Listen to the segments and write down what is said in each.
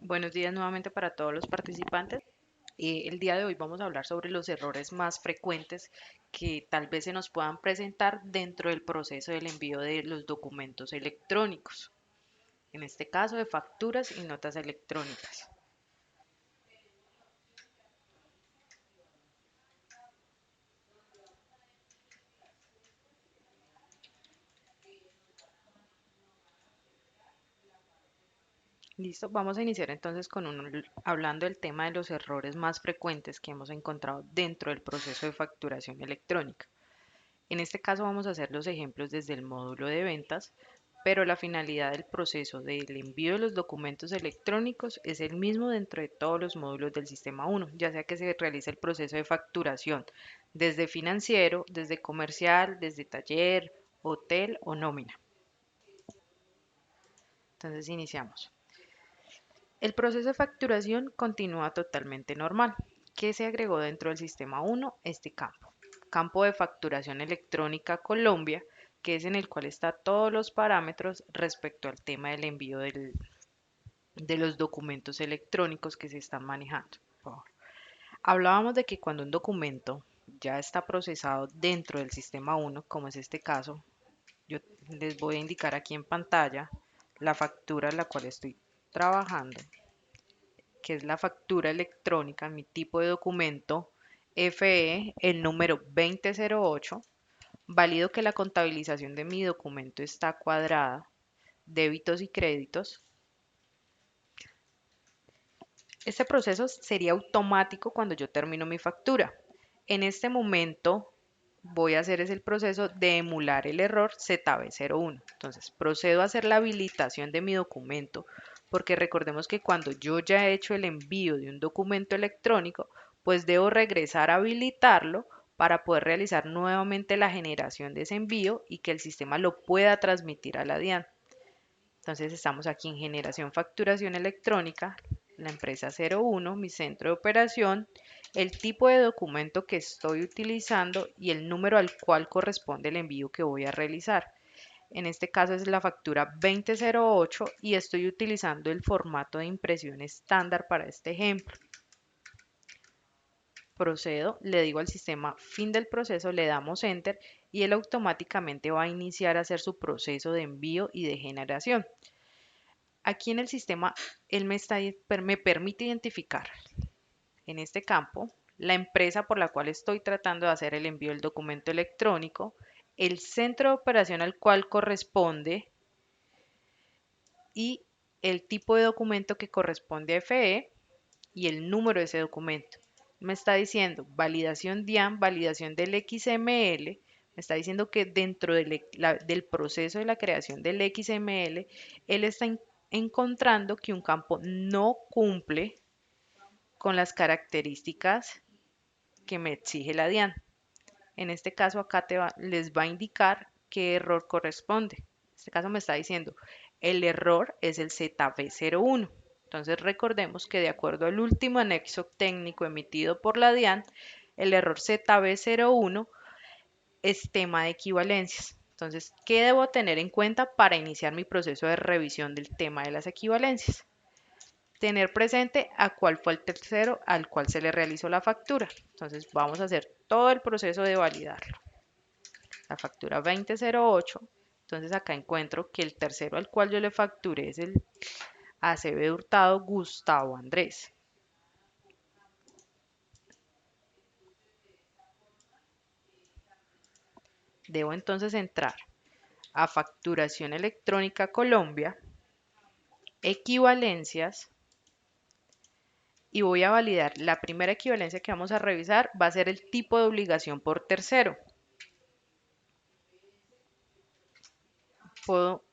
Buenos días nuevamente para todos los participantes. El día de hoy vamos a hablar sobre los errores más frecuentes que tal vez se nos puedan presentar dentro del proceso del envío de los documentos electrónicos, en este caso de facturas y notas electrónicas. Listo, vamos a iniciar entonces hablando del tema de los errores más frecuentes que hemos encontrado dentro del proceso de facturación electrónica. En este caso vamos a hacer los ejemplos desde el módulo de ventas, pero la finalidad del proceso del envío de los documentos electrónicos es el mismo dentro de todos los módulos del sistema 1, ya sea que se realice el proceso de facturación desde financiero, desde comercial, desde taller, hotel o nómina. Entonces iniciamos. El proceso de facturación continúa totalmente normal. ¿Qué se agregó dentro del sistema 1? Este campo. Campo de facturación electrónica Colombia, que es en el cual está todos los parámetros respecto al tema del envío de los documentos electrónicos que se están manejando. Por favor. Hablábamos de que cuando un documento ya está procesado dentro del sistema 1, como es este caso, yo les voy a indicar aquí en pantalla la factura en la cual estoy trabajando, que es la factura electrónica, mi tipo de documento FE, el número 2008, valido que la contabilización de mi documento está cuadrada, débitos y créditos. Este proceso sería automático cuando yo termino mi factura. En este momento voy a hacer es el proceso de emular el error ZB01. Entonces procedo a hacer la habilitación de mi documento, porque recordemos que cuando yo ya he hecho el envío de un documento electrónico, pues debo regresar a habilitarlo para poder realizar nuevamente la generación de ese envío y que el sistema lo pueda transmitir a la DIAN. Entonces estamos aquí en generación facturación electrónica, la empresa 01, mi centro de operación, el tipo de documento que estoy utilizando y el número al cual corresponde el envío que voy a realizar. En este caso es la factura 2008 y estoy utilizando el formato de impresión estándar para este ejemplo. Procedo, le digo al sistema fin del proceso, le damos enter y él automáticamente va a iniciar a hacer su proceso de envío y de generación. Aquí en el sistema, él me permite identificar en este campo la empresa por la cual estoy tratando de hacer el envío del documento electrónico, el centro de operación al cual corresponde y el tipo de documento que corresponde a FE y el número de ese documento. Me está diciendo validación DIAN, validación del XML. Me está diciendo que dentro del proceso de la creación del XML, él está encontrando que un campo no cumple con las características que me exige la DIAN. En este caso acá les va a indicar qué error corresponde. En este caso me está diciendo, el error es el ZB01. Entonces recordemos que de acuerdo al último anexo técnico emitido por la DIAN, el error ZB01 es tema de equivalencias. Entonces, ¿qué debo tener en cuenta para iniciar mi proceso de revisión del tema de las equivalencias? Tener presente a cuál fue el tercero al cual se le realizó la factura. Entonces, vamos a hacer todo el proceso de validarlo. La factura 2008. Entonces, acá encuentro que el tercero al cual yo le facturé es el ACB Hurtado Gustavo Andrés. Debo entonces entrar a Facturación Electrónica Colombia, Equivalencias, y voy a validar. La primera equivalencia que vamos a revisar va a ser el tipo de obligación por tercero. Puedo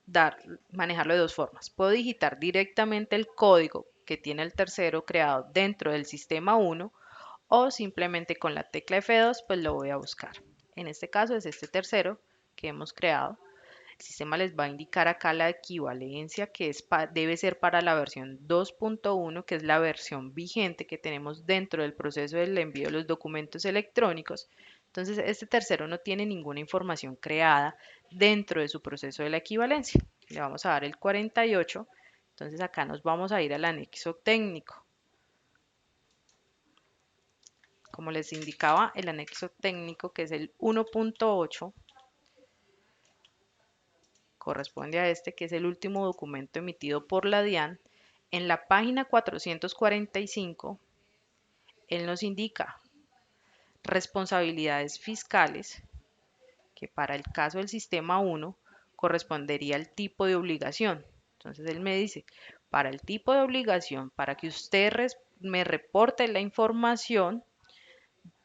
manejarlo de dos formas. Puedo digitar directamente el código que tiene el tercero creado dentro del sistema 1 o simplemente con la tecla F2 pues lo voy a buscar. En este caso es este tercero que hemos creado. El sistema les va a indicar acá la equivalencia que debe ser para la versión 2.1, que es la versión vigente que tenemos dentro del proceso del envío de los documentos electrónicos. Entonces, este tercero no tiene ninguna información creada dentro de su proceso de la equivalencia. Le vamos a dar el 48, Entonces acá nos vamos a ir al anexo técnico. Como les indicaba, el anexo técnico, que es el 1.8, corresponde a este, que es el último documento emitido por la DIAN. En la página 445, él nos indica responsabilidades fiscales, que para el caso del sistema 1 correspondería al tipo de obligación. Entonces él me dice, para el tipo de obligación, para que usted me reporte la información,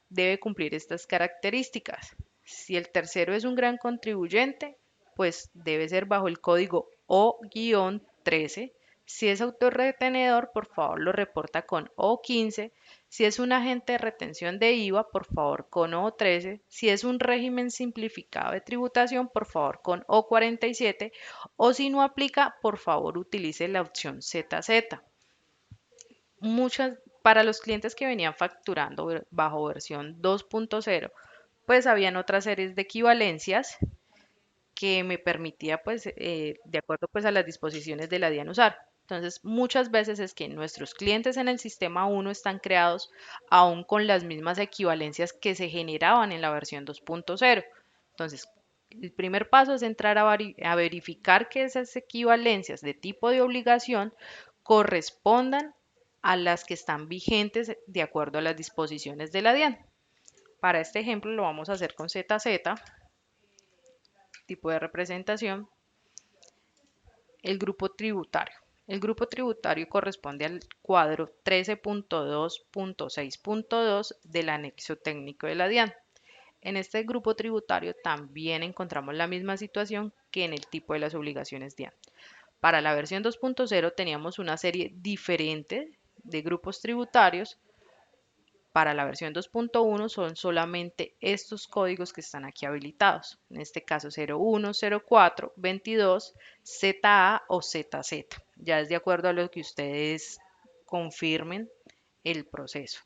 debe cumplir estas características. Si el tercero es un gran contribuyente, pues debe ser bajo el código O-13. Si es autorretenedor, por favor lo reporta con O15. Si es un agente de retención de IVA, por favor con O13. Si es un régimen simplificado de tributación, por favor con O47. O si no aplica, por favor utilice la opción ZZ. Para los clientes que venían facturando bajo versión 2.0, pues habían otras series de equivalencias que me permitía, pues, de acuerdo pues a las disposiciones de la DIAN usar. Entonces, muchas veces es que nuestros clientes en el sistema 1 están creados aún con las mismas equivalencias que se generaban en la versión 2.0. Entonces, el primer paso es entrar a verificar que esas equivalencias de tipo de obligación correspondan a las que están vigentes de acuerdo a las disposiciones de la DIAN. Para este ejemplo lo vamos a hacer con ZZ, tipo de representación, el grupo tributario. El grupo tributario corresponde al cuadro 13.2.6.2 del anexo técnico de la DIAN. En este grupo tributario también encontramos la misma situación que en el tipo de las obligaciones DIAN. Para la versión 2.0 teníamos una serie diferente de grupos tributarios. Para la versión 2.1 son solamente estos códigos que están aquí habilitados. En este caso 01, 04, 22, ZA o ZZ. Ya es de acuerdo a lo que ustedes confirmen el proceso.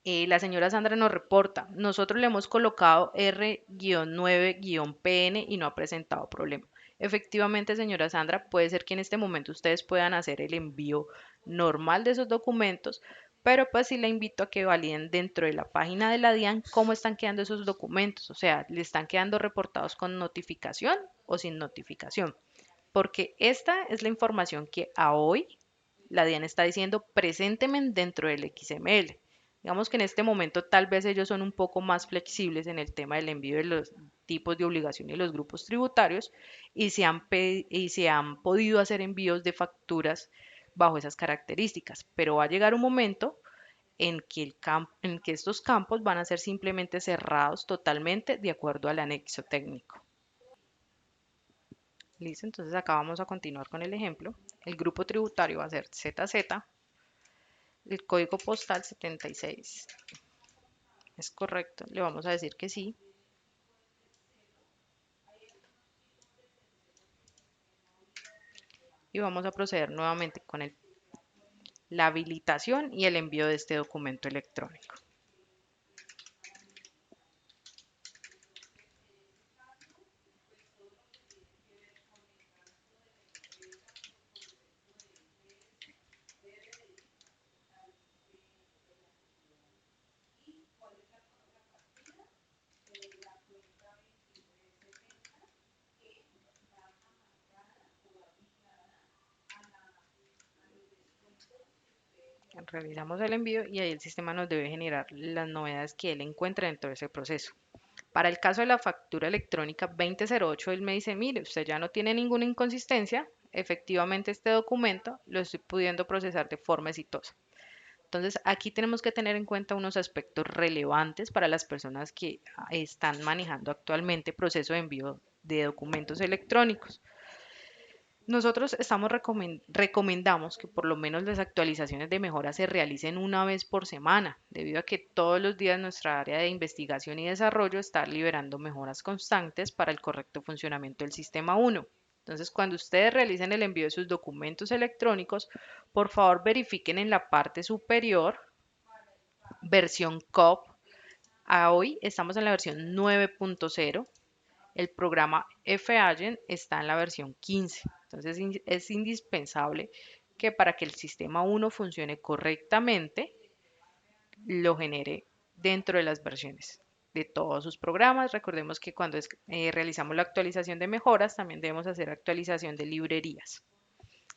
La señora Sandra nos reporta, nosotros le hemos colocado R-9-PN y no ha presentado problema. Efectivamente, señora Sandra, puede ser que en este momento ustedes puedan hacer el envío normal de esos documentos, pero pues sí le invito a que validen dentro de la página de la DIAN cómo están quedando esos documentos, o sea, le están quedando reportados con notificación o sin notificación, porque esta es la información que a hoy la DIAN está diciendo presénteme dentro del XML. Digamos que en este momento tal vez ellos son un poco más flexibles en el tema del envío de los tipos de obligación y los grupos tributarios y se han podido hacer envíos de facturas bajo esas características, pero va a llegar un momento en que estos campos van a ser simplemente cerrados totalmente de acuerdo al anexo técnico. Listo, entonces acá vamos a continuar con el ejemplo. El grupo tributario va a ser ZZ, el código postal 76. Es correcto, le vamos a decir que sí. Y vamos a proceder nuevamente con la habilitación y el envío de este documento electrónico. Realizamos el envío y ahí el sistema nos debe generar las novedades que él encuentra dentro de ese proceso. Para el caso de la factura electrónica 2008, él me dice, mire, usted ya no tiene ninguna inconsistencia, efectivamente este documento lo estoy pudiendo procesar de forma exitosa. Entonces, aquí tenemos que tener en cuenta unos aspectos relevantes para las personas que están manejando actualmente proceso de envío de documentos electrónicos. Nosotros recomendamos que por lo menos las actualizaciones de mejora se realicen una vez por semana, debido a que todos los días nuestra área de investigación y desarrollo está liberando mejoras constantes para el correcto funcionamiento del sistema 1. Entonces, cuando ustedes realicen el envío de sus documentos electrónicos, por favor verifiquen en la parte superior versión COP. Hoy estamos en la versión 9.0. El programa F-Agent está en la versión 15. Entonces es indispensable que para que el sistema 1 funcione correctamente, lo genere dentro de las versiones de todos sus programas. Recordemos que cuando realizamos la actualización de mejoras, también debemos hacer actualización de librerías.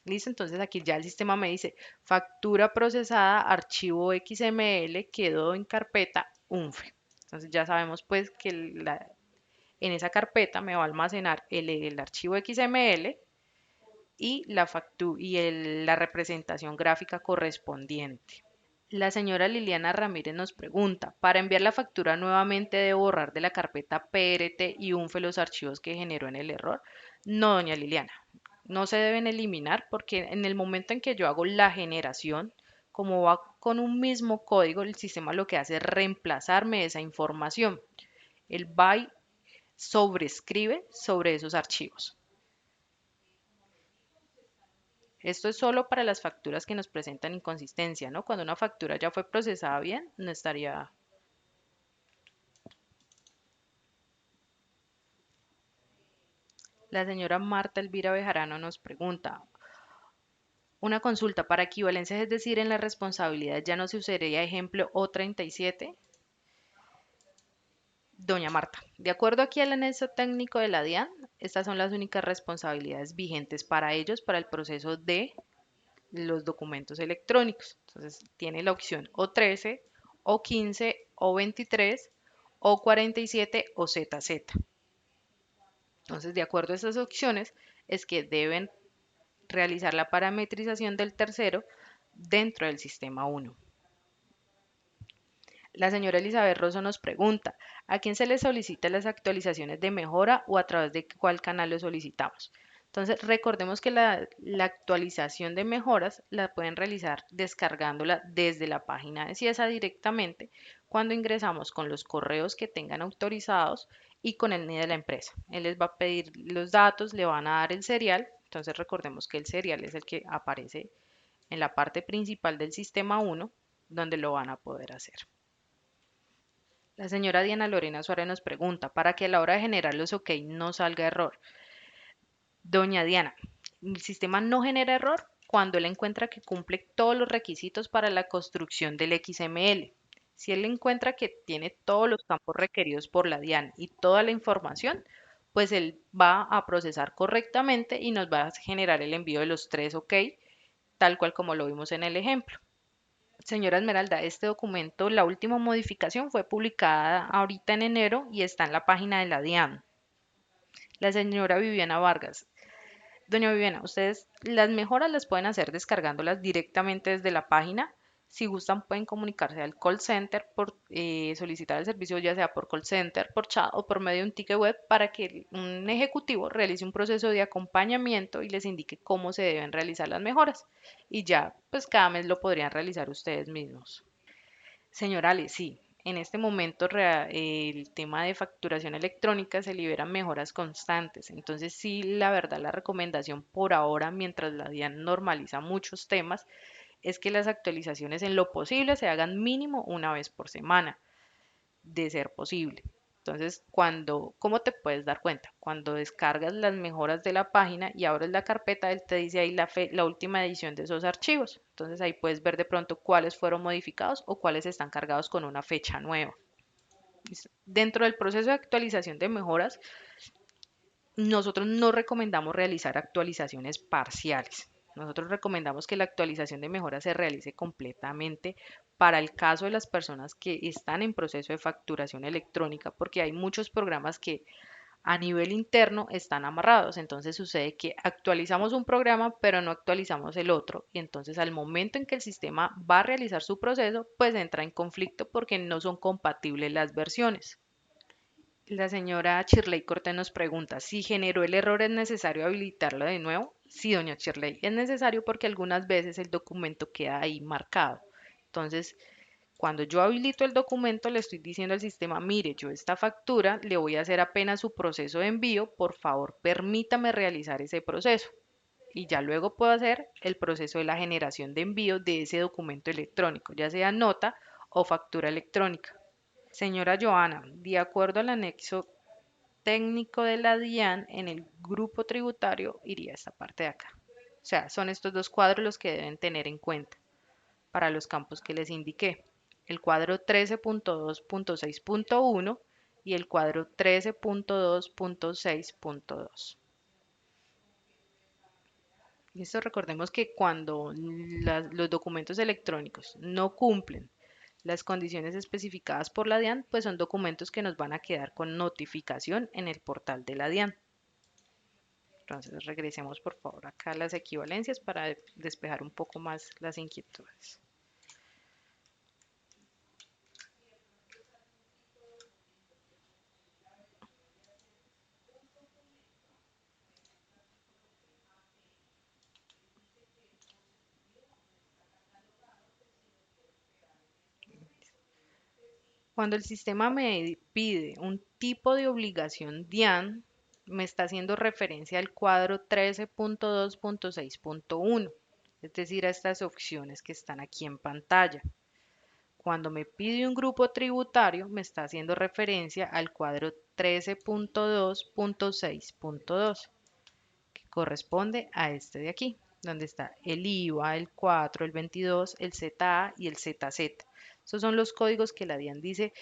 Listo, entonces aquí ya el sistema me dice factura procesada, archivo XML quedó en carpeta UNFE. Entonces ya sabemos pues que en esa carpeta me va a almacenar el archivo XML y la representación gráfica correspondiente. La señora Liliana Ramírez nos pregunta, para enviar la factura nuevamente debo borrar de la carpeta PRT y UNFE los archivos que generó en el error. No, doña Liliana, no se deben eliminar porque en el momento en que yo hago la generación, como va con un mismo código, el sistema lo que hace es reemplazarme esa información. Él va y sobrescribe sobre esos archivos. Esto es solo para las facturas que nos presentan inconsistencia, ¿no? Cuando una factura ya fue procesada bien, no estaría. La señora Marta Elvira Bejarano nos pregunta, una consulta para equivalencias, es decir, en la responsabilidad ya no se usaría ejemplo O37. Doña Marta, de acuerdo aquí al anexo técnico de la DIAN, estas son las únicas responsabilidades vigentes para ellos para el proceso de los documentos electrónicos. Entonces, tiene la opción O13, O15, O23, O47 o ZZ. Entonces, de acuerdo a estas opciones, es que deben realizar la parametrización del tercero dentro del sistema 1. La señora Elizabeth Rosso nos pregunta, ¿a quién se le solicita las actualizaciones de mejora o a través de cuál canal lo solicitamos? Entonces, recordemos que la actualización de mejoras la pueden realizar descargándola desde la página de Ciesa directamente cuando ingresamos con los correos que tengan autorizados y con el NIE de la empresa. Él les va a pedir los datos, le van a dar el serial. Entonces, recordemos que el serial es el que aparece en la parte principal del sistema 1, donde lo van a poder hacer. La señora Diana Lorena Suárez nos pregunta, para que a la hora de generar los OK no salga error. Doña Diana, el sistema no genera error cuando él encuentra que cumple todos los requisitos para la construcción del XML. Si él encuentra que tiene todos los campos requeridos por la DIAN y toda la información, pues él va a procesar correctamente y nos va a generar el envío de los 3 OK, tal cual como lo vimos en el ejemplo. Señora Esmeralda, este documento, la última modificación fue publicada ahorita en enero y está en la página de la DIAN. La señora Viviana Vargas. Doña Viviana, ustedes las mejoras las pueden hacer descargándolas directamente desde la página. Si gustan, pueden comunicarse al call center por solicitar el servicio, ya sea por call center, por chat o por medio de un ticket web para que un ejecutivo realice un proceso de acompañamiento y les indique cómo se deben realizar las mejoras. Y ya, pues cada mes lo podrían realizar ustedes mismos. Señor Ale, sí, en este momento el tema de facturación electrónica se liberan mejoras constantes. Entonces, sí, la verdad, la recomendación por ahora, mientras la DIAN normaliza muchos temas, es que las actualizaciones en lo posible se hagan mínimo una vez por semana de ser posible. Entonces, ¿cómo te puedes dar cuenta? Cuando descargas las mejoras de la página y abres la carpeta, él te dice ahí la última edición de esos archivos. Entonces ahí puedes ver de pronto cuáles fueron modificados o cuáles están cargados con una fecha nueva. Dentro del proceso de actualización de mejoras, nosotros no recomendamos realizar actualizaciones parciales. Nosotros recomendamos que la actualización de mejora se realice completamente para el caso de las personas que están en proceso de facturación electrónica, porque hay muchos programas que a nivel interno están amarrados. Entonces sucede que actualizamos un programa, pero no actualizamos el otro. Y entonces al momento en que el sistema va a realizar su proceso, pues entra en conflicto porque no son compatibles las versiones. La señora Shirley Cortés nos pregunta, si generó el error, ¿es necesario habilitarlo de nuevo? Sí, doña Shirley, es necesario porque algunas veces el documento queda ahí marcado. Entonces, cuando yo habilito el documento, le estoy diciendo al sistema, mire, yo esta factura le voy a hacer apenas su proceso de envío, por favor, permítame realizar ese proceso. Y ya luego puedo hacer el proceso de la generación de envío de ese documento electrónico, ya sea nota o factura electrónica. Señora Joana, de acuerdo al anexo técnico de la DIAN en el grupo tributario iría a esta parte de acá. O sea, son estos dos cuadros los que deben tener en cuenta para los campos que les indiqué. El cuadro 13.2.6.1 y el cuadro 13.2.6.2. Listo, recordemos que cuando los documentos electrónicos no cumplen las condiciones especificadas por la DIAN, pues son documentos que nos van a quedar con notificación en el portal de la DIAN. Entonces regresemos por favor acá a las equivalencias para despejar un poco más las inquietudes. Cuando el sistema me pide un tipo de obligación DIAN, me está haciendo referencia al cuadro 13.2.6.1, es decir, a estas opciones que están aquí en pantalla. Cuando me pide un grupo tributario, me está haciendo referencia al cuadro 13.2.6.2, que corresponde a este de aquí, donde está el IVA, el 4, el 22, el ZA y el ZZ. Estos son los códigos que la DIAN dice: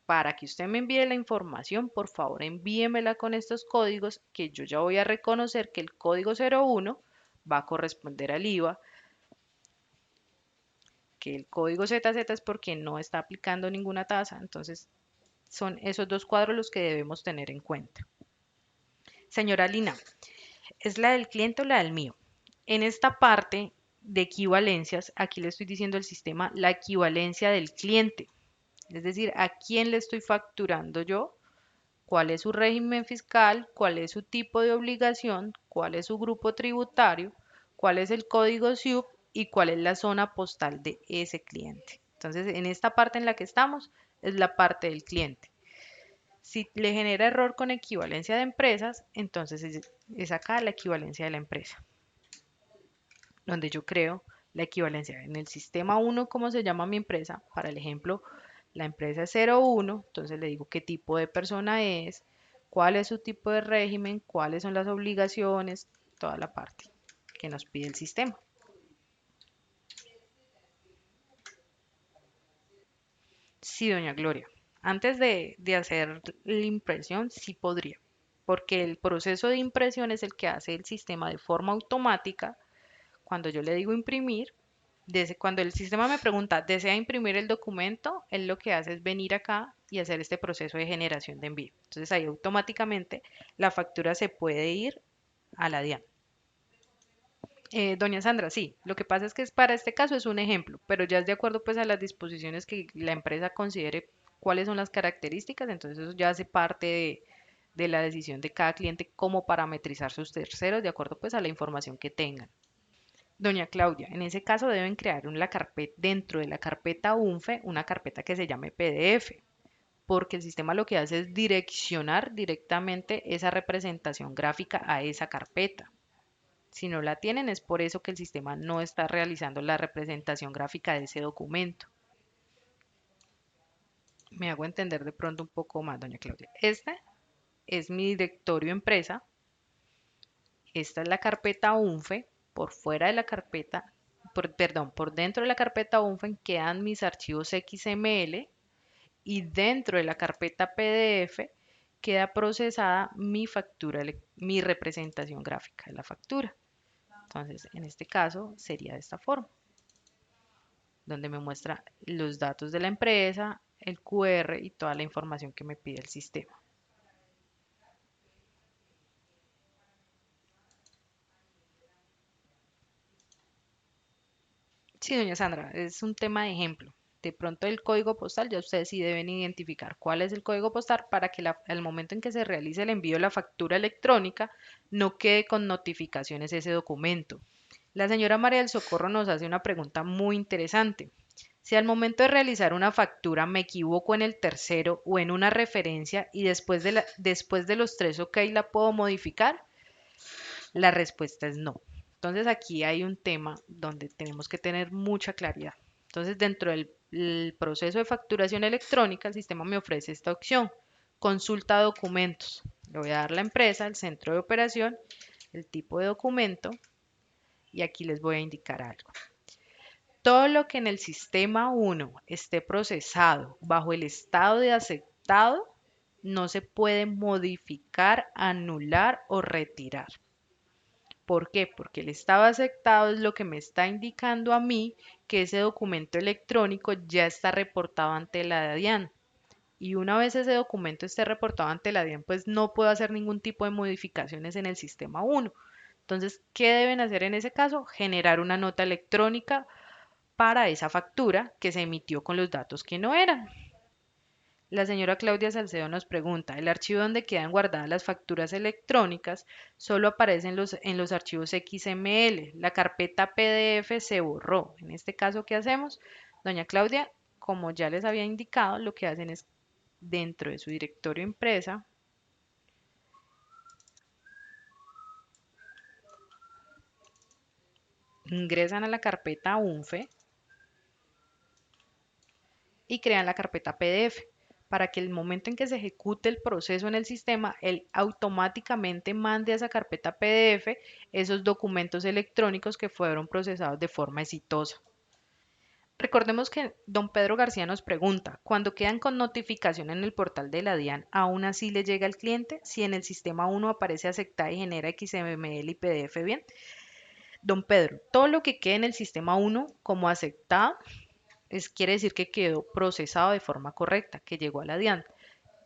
para que usted me envíe la información, por favor envíemela con estos códigos, que yo ya voy a reconocer que el código 01 va a corresponder al IVA, que el código ZZ es porque no está aplicando ninguna tasa. Entonces son esos dos cuadros los que debemos tener en cuenta. Señora Lina, ¿es la del cliente o la del mío? En esta parte de equivalencias, aquí le estoy diciendo al sistema la equivalencia del cliente, es decir, a quién le estoy facturando yo, cuál es su régimen fiscal, cuál es su tipo de obligación, cuál es su grupo tributario, cuál es el código SIUP y cuál es la zona postal de ese cliente. Entonces, en esta parte en la que estamos es la parte del cliente. Si le genera error con equivalencia de empresas, entonces es acá la equivalencia de la empresa, donde yo creo la equivalencia en el sistema 1, ¿cómo se llama mi empresa? Para el ejemplo, la empresa es 01, entonces le digo qué tipo de persona es, cuál es su tipo de régimen, cuáles son las obligaciones, toda la parte que nos pide el sistema. Sí, doña Gloria. Antes de hacer la impresión, sí podría, porque el proceso de impresión es el que hace el sistema de forma automática. Cuando yo le digo imprimir, cuando el sistema me pregunta, ¿desea imprimir el documento? Él lo que hace es venir acá y hacer este proceso de generación de envío. Entonces ahí automáticamente la factura se puede ir a la DIAN. Doña Sandra, sí, lo que pasa es que para este caso es un ejemplo, pero ya es de acuerdo pues a las disposiciones que la empresa considere cuáles son las características, entonces eso ya hace parte de la decisión de cada cliente cómo parametrizar sus terceros de acuerdo pues a la información que tengan. Doña Claudia, en ese caso deben crear una carpeta, dentro de la carpeta UNFE, una carpeta que se llame PDF, porque el sistema lo que hace es direccionar directamente esa representación gráfica a esa carpeta. Si no la tienen, es por eso que el sistema no está realizando la representación gráfica de ese documento. Me hago entender de pronto un poco más, doña Claudia. Este es mi directorio empresa. Esta es la carpeta UNFE. Por fuera de la carpeta, perdón, por dentro de la carpeta UNFE quedan mis archivos XML y dentro de la carpeta PDF queda procesada mi factura, mi representación gráfica de la factura. Entonces, en este caso sería de esta forma, donde me muestra los datos de la empresa, el QR y toda la información que me pide el sistema. Sí, doña Sandra, es un tema de ejemplo. De pronto el código postal, ya ustedes sí deben identificar cuál es el código postal para que al momento en que se realice el envío de la factura electrónica no quede con notificaciones ese documento. La señora María del Socorro nos hace una pregunta muy interesante. Si al momento de realizar una factura me equivoco en el tercero o en una referencia y después de los tres OK la puedo modificar, la respuesta es no. Entonces aquí hay un tema donde tenemos que tener mucha claridad. Entonces dentro del proceso de facturación electrónica el sistema me ofrece esta opción. consulta documentos. Le voy a dar la empresa, el centro de operación, el tipo de documento y aquí les voy a indicar algo. Todo lo que en el sistema 1 esté procesado bajo el estado de aceptado no se puede modificar, anular o retirar. ¿Por qué? Porque el estado aceptado es lo que me está indicando a mí que ese documento electrónico ya está reportado ante la DIAN. Y una vez ese documento esté reportado ante la DIAN, pues no puedo hacer ningún tipo de modificaciones en el sistema 1. Entonces, ¿qué deben hacer en ese caso? Generar una nota electrónica para esa factura que se emitió con los datos que no eran. La señora Claudia Salcedo nos pregunta, ¿el archivo donde quedan guardadas las facturas electrónicas solo aparece en los archivos XML? La carpeta PDF se borró. En este caso, ¿qué hacemos? Doña Claudia, como ya les había indicado, lo que hacen es dentro de su directorio empresa, ingresan a la carpeta UNFE y crean la carpeta PDF para que el momento en que se ejecute el proceso en el sistema, él automáticamente mande a esa carpeta PDF esos documentos electrónicos que fueron procesados de forma exitosa. Recordemos que don Pedro García nos pregunta, cuando quedan con notificación en el portal de la DIAN, ¿aún así le llega al cliente? Si en el sistema 1 aparece aceptada y genera XML y PDF, bien. Don Pedro, todo lo que quede en el sistema 1 como aceptado quiere decir que quedó procesado de forma correcta, que llegó a la DIAN.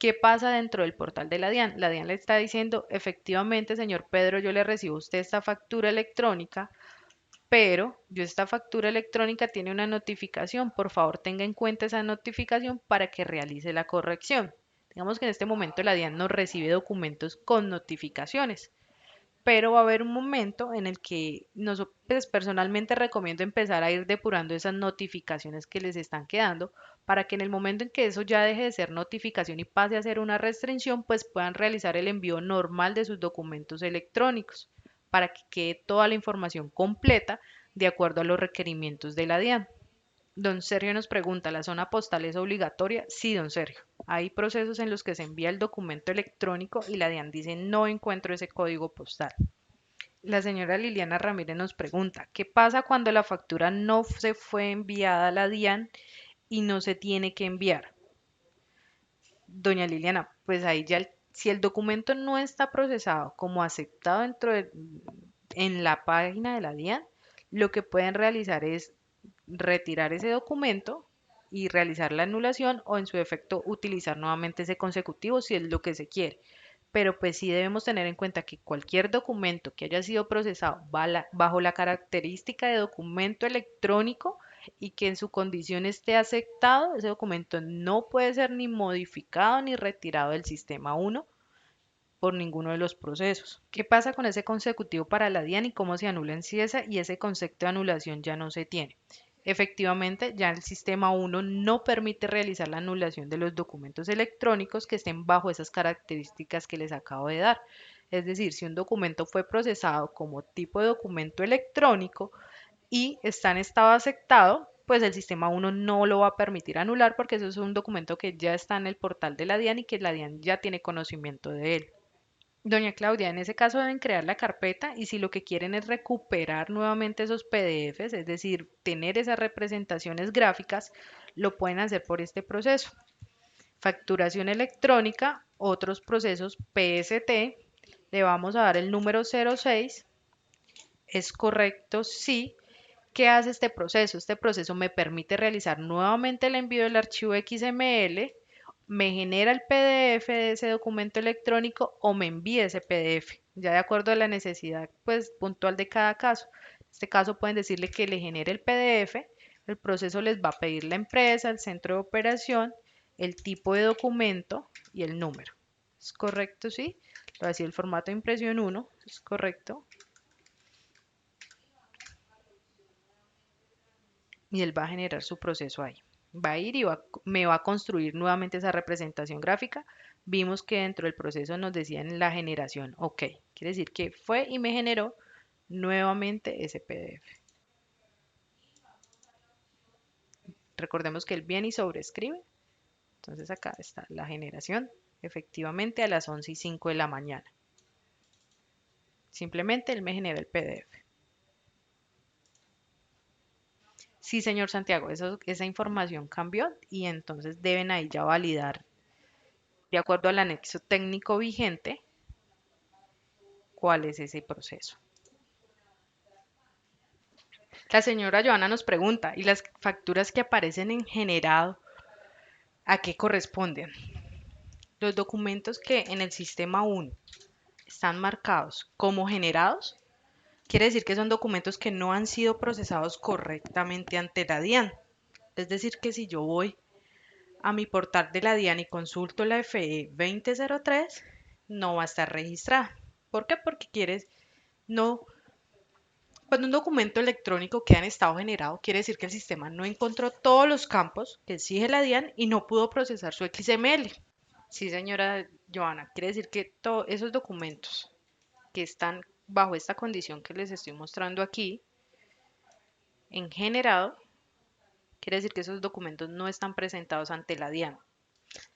¿Qué pasa dentro del portal de la DIAN? La DIAN le está diciendo, efectivamente, señor Pedro, yo le recibo a usted esta factura electrónica, pero esta factura electrónica tiene una notificación. Por favor, tenga en cuenta esa notificación para que realice la corrección. Digamos que en este momento la DIAN no recibe documentos con notificaciones, pero va a haber un momento en el que pues, personalmente recomiendo empezar a ir depurando esas notificaciones que les están quedando para que en el momento en que eso ya deje de ser notificación y pase a ser una restricción, pues puedan realizar el envío normal de sus documentos electrónicos para que quede toda la información completa de acuerdo a los requerimientos de la DIAN. Don Sergio nos pregunta, ¿la zona postal es obligatoria? Sí, don Sergio. Hay procesos en los que se envía el documento electrónico y la DIAN dice no encuentro ese código postal. La señora Liliana Ramírez nos pregunta, ¿qué pasa cuando la factura no se fue enviada a la DIAN y no se tiene que enviar? Doña Liliana, pues ahí ya, si el documento no está procesado como aceptado en la página de la DIAN, lo que pueden realizar es retirar ese documento y realizar la anulación o en su defecto utilizar nuevamente ese consecutivo si es lo que se quiere. Pero pues sí debemos tener en cuenta que cualquier documento que haya sido procesado bajo la característica de documento electrónico y que en su condición esté aceptado, ese documento no puede ser ni modificado ni retirado del sistema 1 por ninguno de los procesos. ¿Qué pasa con ese consecutivo para la DIAN y cómo se anula en CIESA y ese concepto de anulación ya no se tiene? Efectivamente, ya el sistema 1 no permite realizar la anulación de los documentos electrónicos que estén bajo esas características que les acabo de dar. Es decir, si un documento fue procesado como tipo de documento electrónico y está en estado aceptado, pues el sistema 1 no lo va a permitir anular porque eso es un documento que ya está en el portal de la DIAN y que la DIAN ya tiene conocimiento de él. Doña Claudia, en ese caso deben crear la carpeta y si lo que quieren es recuperar nuevamente esos PDFs, es decir, tener esas representaciones gráficas, lo pueden hacer por este proceso. Facturación electrónica, otros procesos PST, le vamos a dar el número 06, es correcto, sí. ¿Qué hace este proceso? Este proceso me permite realizar nuevamente el envío del archivo XML, me genera el PDF de ese documento electrónico o me envía ese PDF, ya de acuerdo a la necesidad pues puntual de cada caso. En este caso pueden decirle que le genere el PDF, el proceso les va a pedir la empresa, el centro de operación, el tipo de documento y el número. ¿Es correcto? Sí. Lo voy a decir el formato de impresión 1, es correcto. Y él va a generar su proceso ahí. Va a ir y me va a construir nuevamente esa representación gráfica. Vimos que dentro del proceso nos decían la generación. Ok, quiere decir que fue y me generó nuevamente ese PDF. Recordemos que él viene y sobrescribe. Entonces acá está la generación efectivamente a las 11:05 de la mañana. Simplemente él me genera el PDF. Sí, señor Santiago, esa información cambió y entonces deben ahí ya validar, de acuerdo al anexo técnico vigente, cuál es ese proceso. La señora Joana nos pregunta, ¿y las facturas que aparecen en generado, a qué corresponden? Los documentos que en el sistema 1 están marcados como generados, quiere decir que son documentos que no han sido procesados correctamente ante la DIAN. Es decir, que si yo voy a mi portal de la DIAN y consulto la FE 2003, no va a estar registrada. ¿Por qué? Porque no, cuando un documento electrónico queda en estado generado, quiere decir que el sistema no encontró todos los campos que exige la DIAN y no pudo procesar su XML. Sí, señora Joana, quiere decir que todos esos documentos que están bajo esta condición que les estoy mostrando aquí, en generado, quiere decir que esos documentos no están presentados ante la DIAN.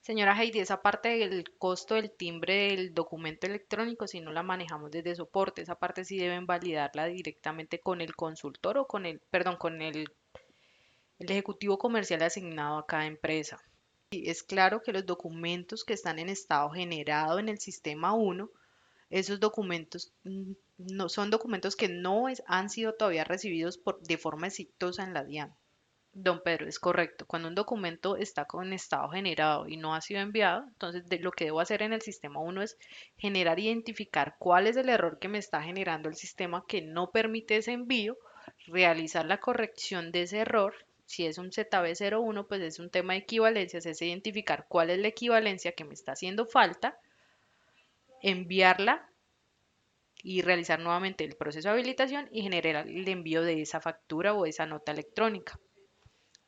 Señora Heidi, esa parte del costo del timbre del documento electrónico, si no la manejamos desde soporte, esa parte sí deben validarla directamente con el consultor o perdón, con el ejecutivo comercial asignado a cada empresa. Y es claro que los documentos que están en estado generado en el sistema 1, esos documentos no son documentos que han sido todavía recibidos de forma exitosa en la DIAN. Don Pedro, es correcto. Cuando un documento está con estado generado y no ha sido enviado, entonces lo que debo hacer en el sistema 1 es generar, identificar cuál es el error que me está generando el sistema que no permite ese envío, realizar la corrección de ese error. Si es un ZB01, pues es un tema de equivalencias, es identificar cuál es la equivalencia que me está haciendo falta, enviarla y realizar nuevamente el proceso de habilitación y generar el envío de esa factura o esa nota electrónica.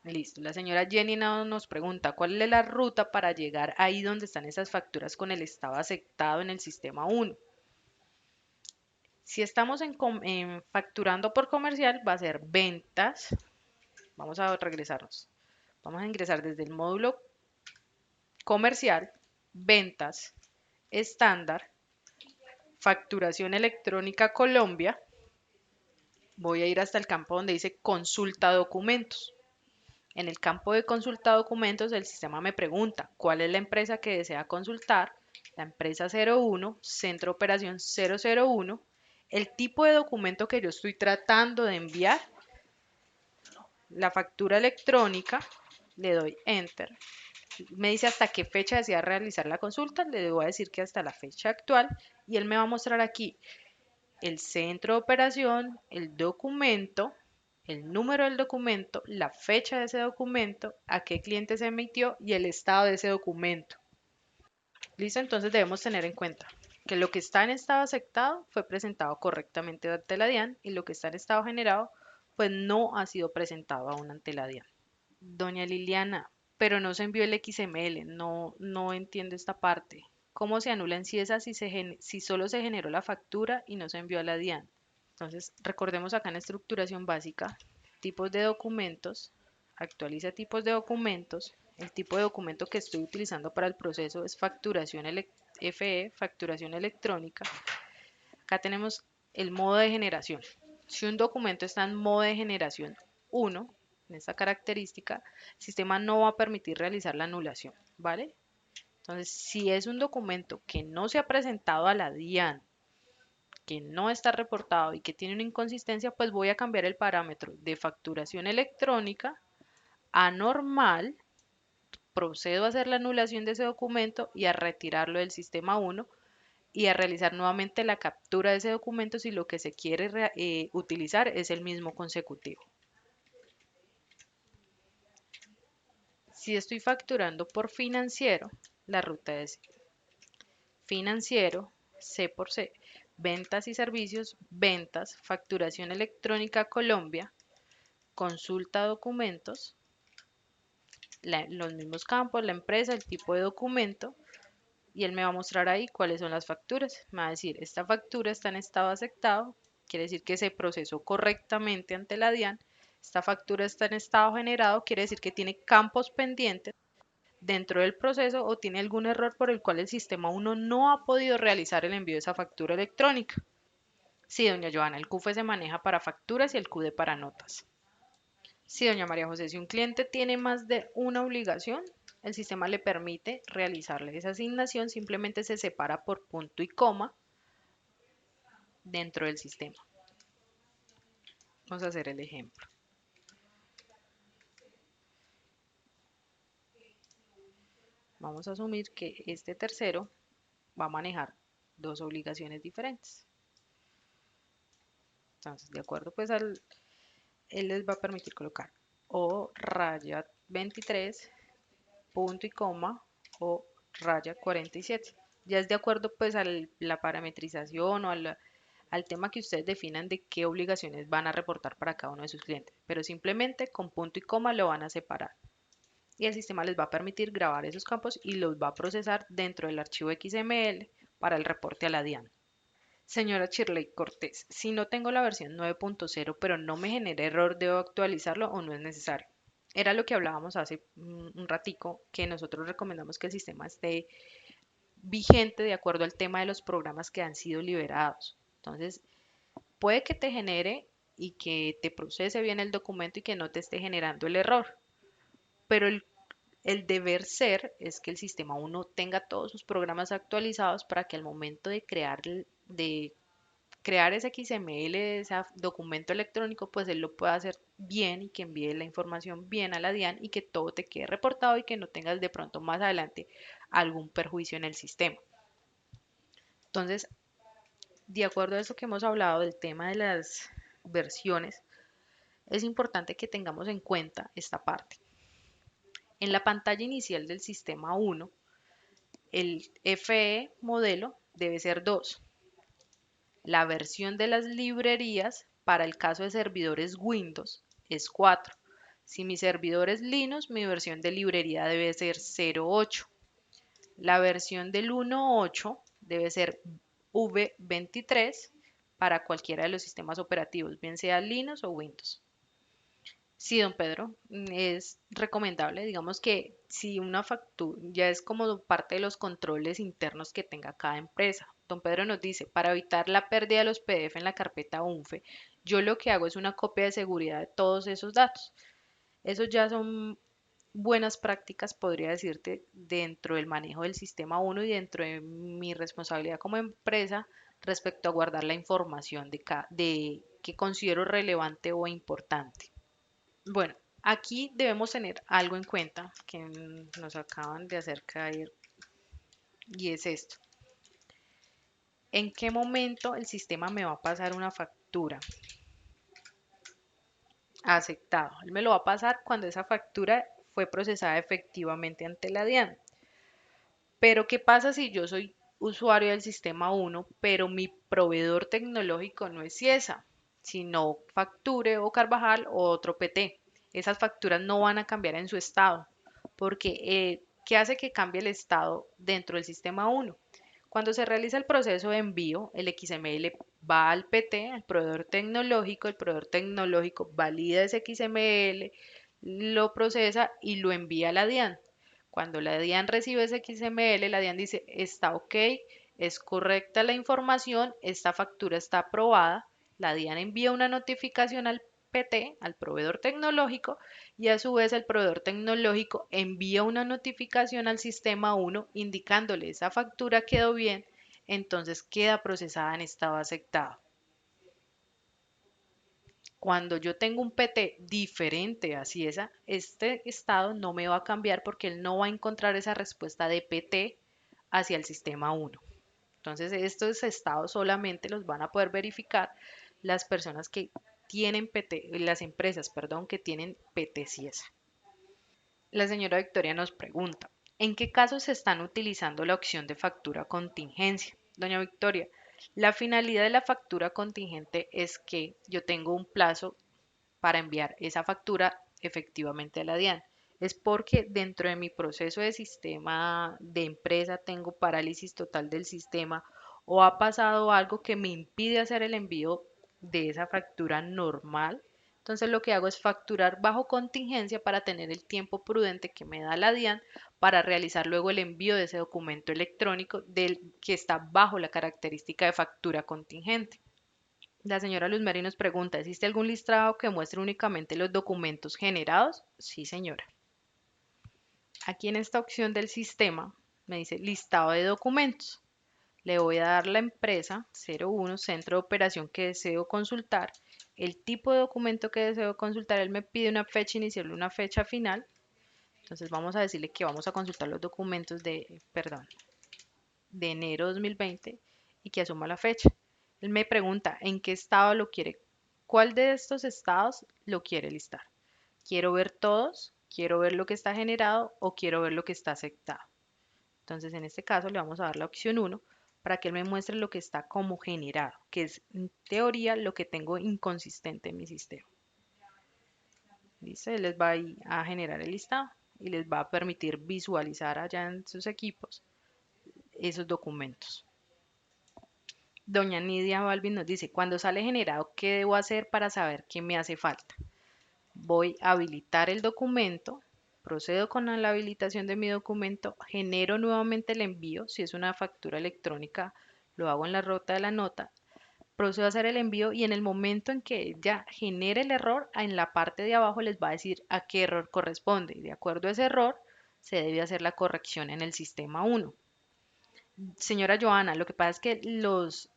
Listo. La señora Jenny nos pregunta, ¿cuál es la ruta para llegar ahí donde están esas facturas con el estado aceptado en el sistema 1? Si estamos en facturando por comercial, va a ser ventas. Vamos a regresarnos. Vamos a ingresar desde el módulo comercial, ventas, estándar, facturación electrónica Colombia. Voy a ir hasta el campo donde dice consulta documentos. En el campo de consulta documentos, el sistema me pregunta cuál es la empresa que desea consultar, la empresa 01, centro de operación 001, el tipo de documento que yo estoy tratando de enviar, la factura electrónica, le doy enter. Me dice hasta qué fecha desea realizar la consulta, le debo decir que hasta la fecha actual y él me va a mostrar aquí el centro de operación, el documento, el número del documento, la fecha de ese documento, a qué cliente se emitió y el estado de ese documento. ¿Listo? Entonces debemos tener en cuenta que lo que está en estado aceptado fue presentado correctamente ante la DIAN y lo que está en estado generado pues no ha sido presentado aún ante la DIAN. Doña Liliana, pero no se envió el XML, no entiendo esta parte. ¿Cómo se anula en CIESA si solo se generó la factura y no se envió a la DIAN? Entonces, recordemos acá en estructuración básica, tipos de documentos, actualiza tipos de documentos. El tipo de documento que estoy utilizando para el proceso es FE, facturación electrónica. Acá tenemos el modo de generación. Si un documento está en modo de generación 1, en esta característica, el sistema no va a permitir realizar la anulación, ¿vale? Entonces, si es un documento que no se ha presentado a la DIAN, que no está reportado y que tiene una inconsistencia, pues voy a cambiar el parámetro de facturación electrónica a normal, procedo a hacer la anulación de ese documento y a retirarlo del sistema 1 y a realizar nuevamente la captura de ese documento si lo que se quiere utilizar es el mismo consecutivo. Si estoy facturando por financiero, la ruta es financiero, C por C, ventas y servicios, ventas, facturación electrónica Colombia, consulta documentos, los mismos campos, la empresa, el tipo de documento, y él me va a mostrar ahí cuáles son las facturas. Me va a decir, esta factura está en estado aceptado, quiere decir que se procesó correctamente ante la DIAN. Esta factura está en estado generado, quiere decir que tiene campos pendientes dentro del proceso o tiene algún error por el cual el sistema uno no ha podido realizar el envío de esa factura electrónica. Sí, doña Joana, el QFE se maneja para facturas y el QD para notas. Sí, doña María José, si un cliente tiene más de una obligación, el sistema le permite realizarle esa asignación, simplemente se separa por punto y coma dentro del sistema. Vamos a hacer el ejemplo. Vamos a asumir que este tercero va a manejar dos obligaciones diferentes. Entonces, de acuerdo, pues él les va a permitir colocar o raya 23, punto y coma, o raya 47. Ya es de acuerdo pues a la parametrización o al tema que ustedes definan de qué obligaciones van a reportar para cada uno de sus clientes. Pero simplemente con punto y coma lo van a separar. Y el sistema les va a permitir grabar esos campos y los va a procesar dentro del archivo XML para el reporte a la DIAN. Señora Shirley Cortés, si no tengo la versión 9.0 pero no me genera error, ¿debo actualizarlo o no es necesario? Era lo que hablábamos hace un ratico, que nosotros recomendamos que el sistema esté vigente de acuerdo al tema de los programas que han sido liberados. Entonces, puede que te genere y que te procese bien el documento y que no te esté generando el error, pero el deber ser es que el sistema uno tenga todos sus programas actualizados para que al momento de crear ese XML, ese documento electrónico, pues él lo pueda hacer bien y que envíe la información bien a la DIAN y que todo te quede reportado y que no tengas de pronto más adelante algún perjuicio en el sistema. Entonces, de acuerdo a eso que hemos hablado del tema de las versiones, es importante que tengamos en cuenta esta parte. En la pantalla inicial del sistema 1, el FE modelo debe ser 2. La versión de las librerías para el caso de servidores Windows es 4. Si mi servidor es Linux, mi versión de librería debe ser 0.8. La versión del 1.8 debe ser V23 para cualquiera de los sistemas operativos, bien sea Linux o Windows. Sí, don Pedro, es recomendable. Digamos que si una factura ya es como parte de los controles internos que tenga cada empresa. Don Pedro nos dice, para evitar la pérdida de los PDF en la carpeta UNFE, yo lo que hago es una copia de seguridad de todos esos datos. Esos ya son buenas prácticas, podría decirte, dentro del manejo del sistema 1 y dentro de mi responsabilidad como empresa respecto a guardar la información de que considero relevante o importante. Bueno, aquí debemos tener algo en cuenta que nos acaban de hacer caer y es esto. ¿En qué momento el sistema me va a pasar una factura? Aceptado. Él me lo va a pasar cuando esa factura fue procesada efectivamente ante la DIAN. Pero ¿qué pasa si yo soy usuario del sistema 1, pero mi proveedor tecnológico no es CIESA, sino Facture o Carvajal o otro PT? Esas facturas no van a cambiar en su estado, porque ¿qué hace que cambie el estado dentro del sistema 1? Cuando se realiza el proceso de envío, el XML va al PT, al proveedor tecnológico, el proveedor tecnológico valida ese XML, lo procesa y lo envía a la DIAN. Cuando la DIAN recibe ese XML, la DIAN dice, está ok, es correcta la información, esta factura está aprobada. La DIAN envía una notificación al PT, al proveedor tecnológico, y a su vez el proveedor tecnológico envía una notificación al sistema 1 indicándole esa factura quedó bien, entonces queda procesada en estado aceptado. Cuando yo tengo un PT diferente a CIESA, este estado no me va a cambiar porque él no va a encontrar esa respuesta de PT hacia el sistema 1. Entonces, estos estados solamente los van a poder verificar las personas que tienen PT, las empresas, perdón, que tienen PT CIESA. La señora Victoria nos pregunta, ¿en qué casos se están utilizando la opción de factura contingencia? Doña Victoria, la finalidad de la factura contingente es que yo tengo un plazo para enviar esa factura efectivamente a la DIAN. Es porque dentro de mi proceso de sistema de empresa tengo parálisis total del sistema o ha pasado algo que me impide hacer el envío de esa factura normal. Entonces lo que hago es facturar bajo contingencia para tener el tiempo prudente que me da la DIAN para realizar luego el envío de ese documento electrónico del que está bajo la característica de factura contingente. La señora Luz Mary nos pregunta, ¿existe algún listado que muestre únicamente los documentos generados? Sí, señora. Aquí en esta opción del sistema me dice listado de documentos. Le voy a dar la empresa 01, centro de operación que deseo consultar, el tipo de documento que deseo consultar. Él me pide una fecha inicial y una fecha final. Entonces vamos a decirle que vamos a consultar los documentos de enero 2020 y que asuma la fecha. Él me pregunta en qué estado lo quiere, cuál de estos estados lo quiere listar. Quiero ver todos, quiero ver lo que está generado o quiero ver lo que está aceptado. Entonces en este caso le vamos a dar la opción 1 para que él me muestre lo que está como generado, que es en teoría lo que tengo inconsistente en mi sistema. Dice, él les va a generar el listado y les va a permitir visualizar allá en sus equipos esos documentos. Doña Nidia Balvin nos dice, cuando sale generado, ¿qué debo hacer para saber qué me hace falta? Voy a habilitar el documento, procedo con la habilitación de mi documento, genero nuevamente el envío, si es una factura electrónica, lo hago en la ruta de la nota, procedo a hacer el envío y en el momento en que ya genere el error, en la parte de abajo les va a decir a qué error corresponde. De acuerdo a ese error, se debe hacer la corrección en el sistema 1. Señora Joana, lo que pasa es que los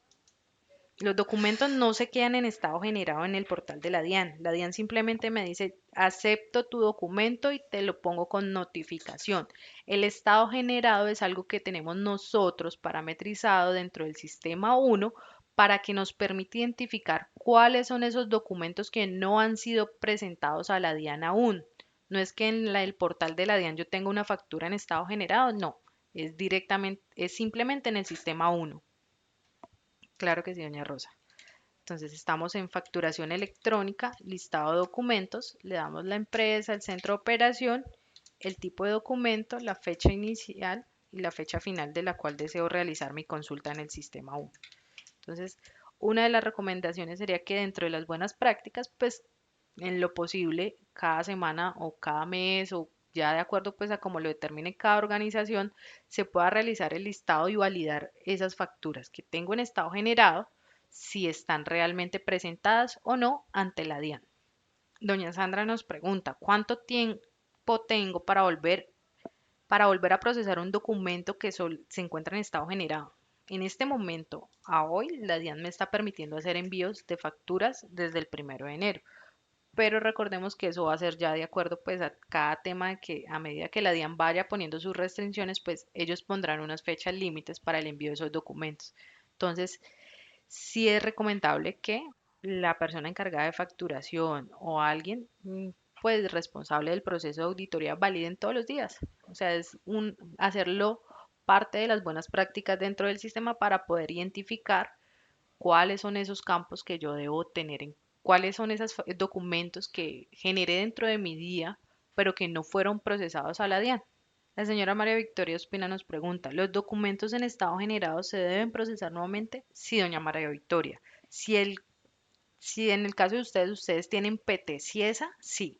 documentos no se quedan en estado generado en el portal de la DIAN. La DIAN simplemente me dice, acepto tu documento y te lo pongo con notificación. El estado generado es algo que tenemos nosotros parametrizado dentro del sistema 1 para que nos permita identificar cuáles son esos documentos que no han sido presentados a la DIAN aún. No es que en el portal de la DIAN yo tenga una factura en estado generado, no, es simplemente en el sistema 1. Claro que sí, doña Rosa. Entonces estamos en facturación electrónica, listado de documentos, le damos la empresa, el centro de operación, el tipo de documento, la fecha inicial y la fecha final de la cual deseo realizar mi consulta en el sistema 1. Entonces, una de las recomendaciones sería que dentro de las buenas prácticas, pues en lo posible, cada semana o cada mes o ya de acuerdo pues a cómo lo determine cada organización, se pueda realizar el listado y validar esas facturas que tengo en estado generado, si están realmente presentadas o no ante la DIAN. Doña Sandra nos pregunta, ¿cuánto tiempo tengo para volver a procesar un documento que se encuentra en estado generado? En este momento, a hoy, la DIAN me está permitiendo hacer envíos de facturas desde el 1 de enero, pero recordemos que eso va a ser ya de acuerdo pues a cada tema de que a medida que la DIAN vaya poniendo sus restricciones, pues ellos pondrán unas fechas límites para el envío de esos documentos. Entonces, sí es recomendable que la persona encargada de facturación o alguien pues responsable del proceso de auditoría validen todos los días. O sea, hacerlo parte de las buenas prácticas dentro del sistema para poder identificar cuáles son esos campos que yo debo tener cuáles son esos documentos que generé dentro de mi día, pero que no fueron procesados a la DIAN. La señora María Victoria Ospina nos pregunta, ¿los documentos en estado generado se deben procesar nuevamente? Sí, doña María Victoria. Si en el caso de ustedes tienen PTCiesa, sí,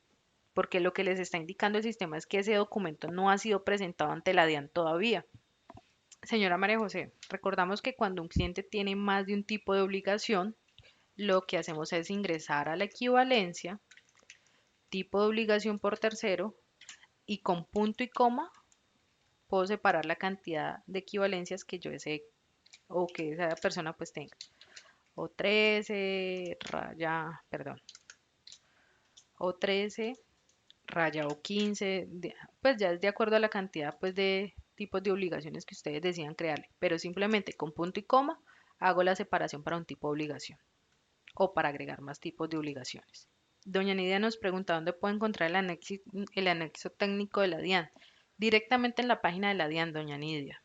porque lo que les está indicando el sistema es que ese documento no ha sido presentado ante la DIAN todavía. Señora María José, recordamos que cuando un cliente tiene más de un tipo de obligación, lo que hacemos es ingresar a la equivalencia, tipo de obligación por tercero, y con punto y coma puedo separar la cantidad de equivalencias que yo desee o que esa persona pues tenga. O 13 raya, perdón, o 13 raya o 15, pues ya es de acuerdo a la cantidad pues de tipos de obligaciones que ustedes decidan crearle, pero simplemente con punto y coma hago la separación para un tipo de obligación o para agregar más tipos de obligaciones. Doña Nidia nos pregunta dónde puedo encontrar el anexo técnico de la DIAN. Directamente en la página de la DIAN, doña Nidia.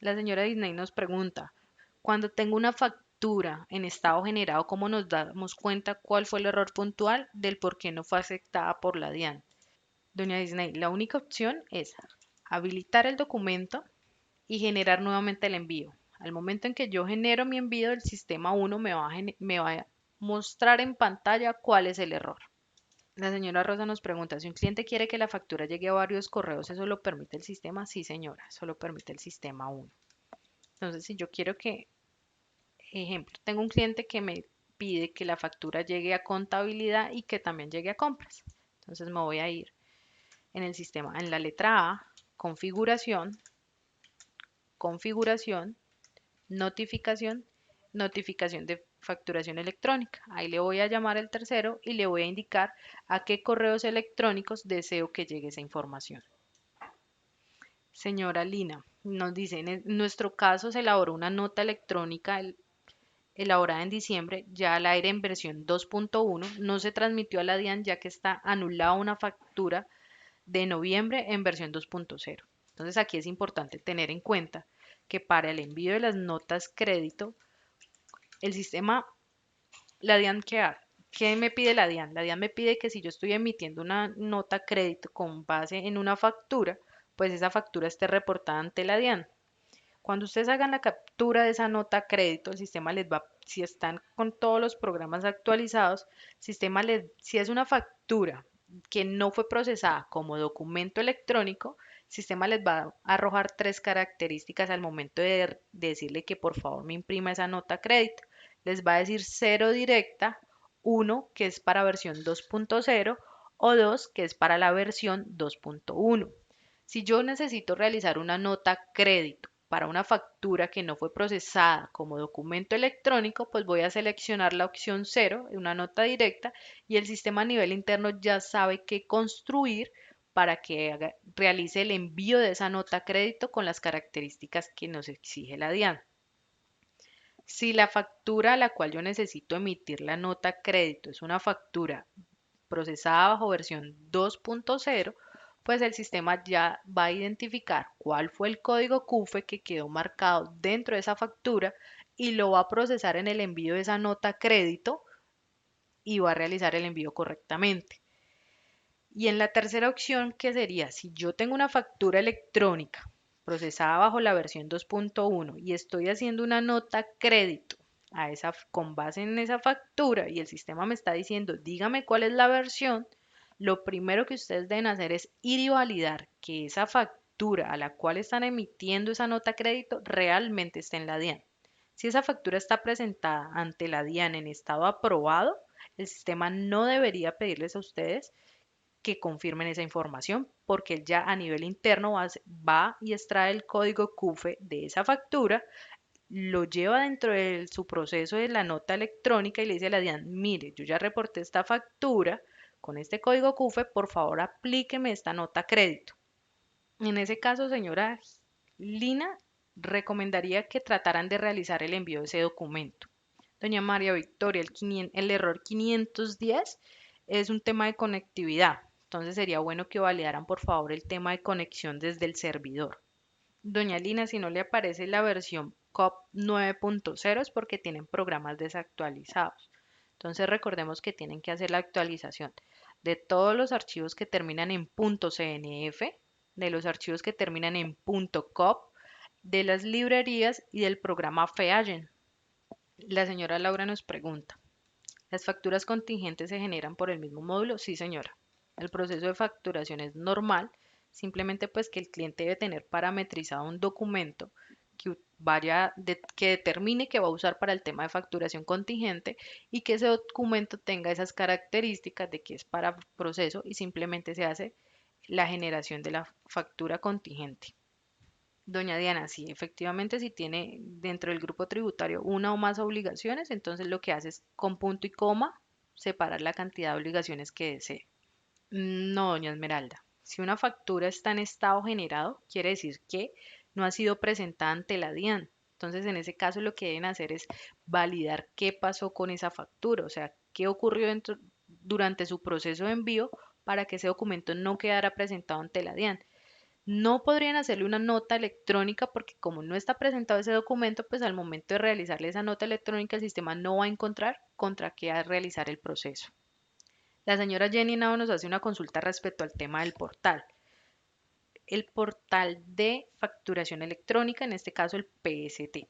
La señora Disney nos pregunta, cuando tengo una factura en estado generado, ¿cómo nos damos cuenta cuál fue el error puntual del por qué no fue aceptada por la DIAN? Doña Disney, la única opción es habilitar el documento y generar nuevamente el envío. Al momento en que yo genero mi envío, el sistema 1 me va a mostrar en pantalla cuál es el error. La señora Rosa nos pregunta, si un cliente quiere que la factura llegue a varios correos, ¿eso lo permite el sistema? Sí, señora, eso lo permite el sistema 1. Entonces, si yo quiero que, ejemplo, tengo un cliente que me pide que la factura llegue a contabilidad y que también llegue a compras. Entonces me voy a ir en el sistema, en la letra A, configuración, configuración, notificación, notificación de facturación electrónica. Ahí le voy a llamar el tercero y le voy a indicar a qué correos electrónicos deseo que llegue esa información. Señora Lina, nos dice, en nuestro caso se elaboró una nota electrónica elaborada en diciembre, ya al aire en versión 2.1, no se transmitió a la DIAN ya que está anulada una factura de noviembre en versión 2.0. Entonces aquí es importante tener en cuenta que para el envío de las notas crédito, el sistema, la DIAN, ¿qué me pide la DIAN? La DIAN me pide que si yo estoy emitiendo una nota crédito con base en una factura, pues esa factura esté reportada ante la DIAN. Cuando ustedes hagan la captura de esa nota crédito, el sistema les va, si están con todos los programas actualizados, el sistema les, si es una factura que no fue procesada como documento electrónico, el sistema les va a arrojar tres características al momento de decirle que por favor me imprima esa nota crédito. Les va a decir cero directa, 1 que es para versión 2.0 o 2 que es para la versión 2.1. Si yo necesito realizar una nota crédito para una factura que no fue procesada como documento electrónico, pues voy a seleccionar la opción 0, una nota directa, y el sistema a nivel interno ya sabe qué construir para que realice el envío de esa nota crédito con las características que nos exige la DIAN. Si la factura a la cual yo necesito emitir la nota crédito es una factura procesada bajo versión 2.0, pues el sistema ya va a identificar cuál fue el código CUFE que quedó marcado dentro de esa factura y lo va a procesar en el envío de esa nota crédito y va a realizar el envío correctamente. Y en la tercera opción, que sería, si yo tengo una factura electrónica procesada bajo la versión 2.1 y estoy haciendo una nota crédito a esa, con base en esa factura y el sistema me está diciendo, dígame cuál es la versión, lo primero que ustedes deben hacer es ir y validar que esa factura a la cual están emitiendo esa nota crédito realmente está en la DIAN. Si esa factura está presentada ante la DIAN en estado aprobado, el sistema no debería pedirles a ustedes que confirmen esa información, porque él ya a nivel interno va y extrae el código CUFE de esa factura, lo lleva dentro de su proceso de la nota electrónica y le dice a la DIAN, mire, yo ya reporté esta factura con este código CUFE, por favor aplíqueme esta nota crédito. En ese caso, señora Lina, recomendaría que trataran de realizar el envío de ese documento. Doña María Victoria, el error 510 es un tema de conectividad. Entonces sería bueno que validaran por favor el tema de conexión desde el servidor. Doña Lina, si no le aparece la versión COP 9.0 es porque tienen programas desactualizados. Entonces recordemos que tienen que hacer la actualización de todos los archivos que terminan en .cnf, de los archivos que terminan en .cop, de las librerías y del programa FEAGEN. La señora Laura nos pregunta, ¿las facturas contingentes se generan por el mismo módulo? Sí, señora. El proceso de facturación es normal, simplemente pues que el cliente debe tener parametrizado un documento que determine que va a usar para el tema de facturación contingente y que ese documento tenga esas características de que es para proceso y simplemente se hace la generación de la factura contingente. Doña Diana, sí, efectivamente, si tiene dentro del grupo tributario una o más obligaciones, entonces lo que hace es con punto y coma separar la cantidad de obligaciones que desee. No, doña Esmeralda. Si una factura está en estado generado, quiere decir que no ha sido presentada ante la DIAN. Entonces, en ese caso, lo que deben hacer es validar qué pasó con esa factura, o sea, qué ocurrió durante su proceso de envío para que ese documento no quedara presentado ante la DIAN. No podrían hacerle una nota electrónica porque como no está presentado ese documento, pues al momento de realizarle esa nota electrónica el sistema no va a encontrar contra qué realizar el proceso. La señora Jenny Nao nos hace una consulta respecto al tema del portal. El portal de facturación electrónica, en este caso el PST.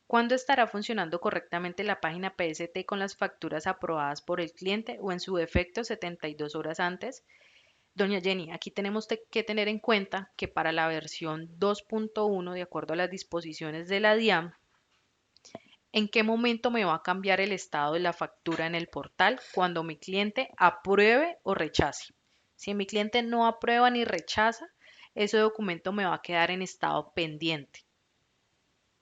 ¿Cuándo estará funcionando correctamente la página PST con las facturas aprobadas por el cliente o en su defecto 72 horas antes? Doña Jenny, aquí tenemos que tener en cuenta que para la versión 2.1, de acuerdo a las disposiciones de la DIAN, ¿en qué momento me va a cambiar el estado de la factura en el portal cuando mi cliente apruebe o rechace? Si mi cliente no aprueba ni rechaza, ese documento me va a quedar en estado pendiente.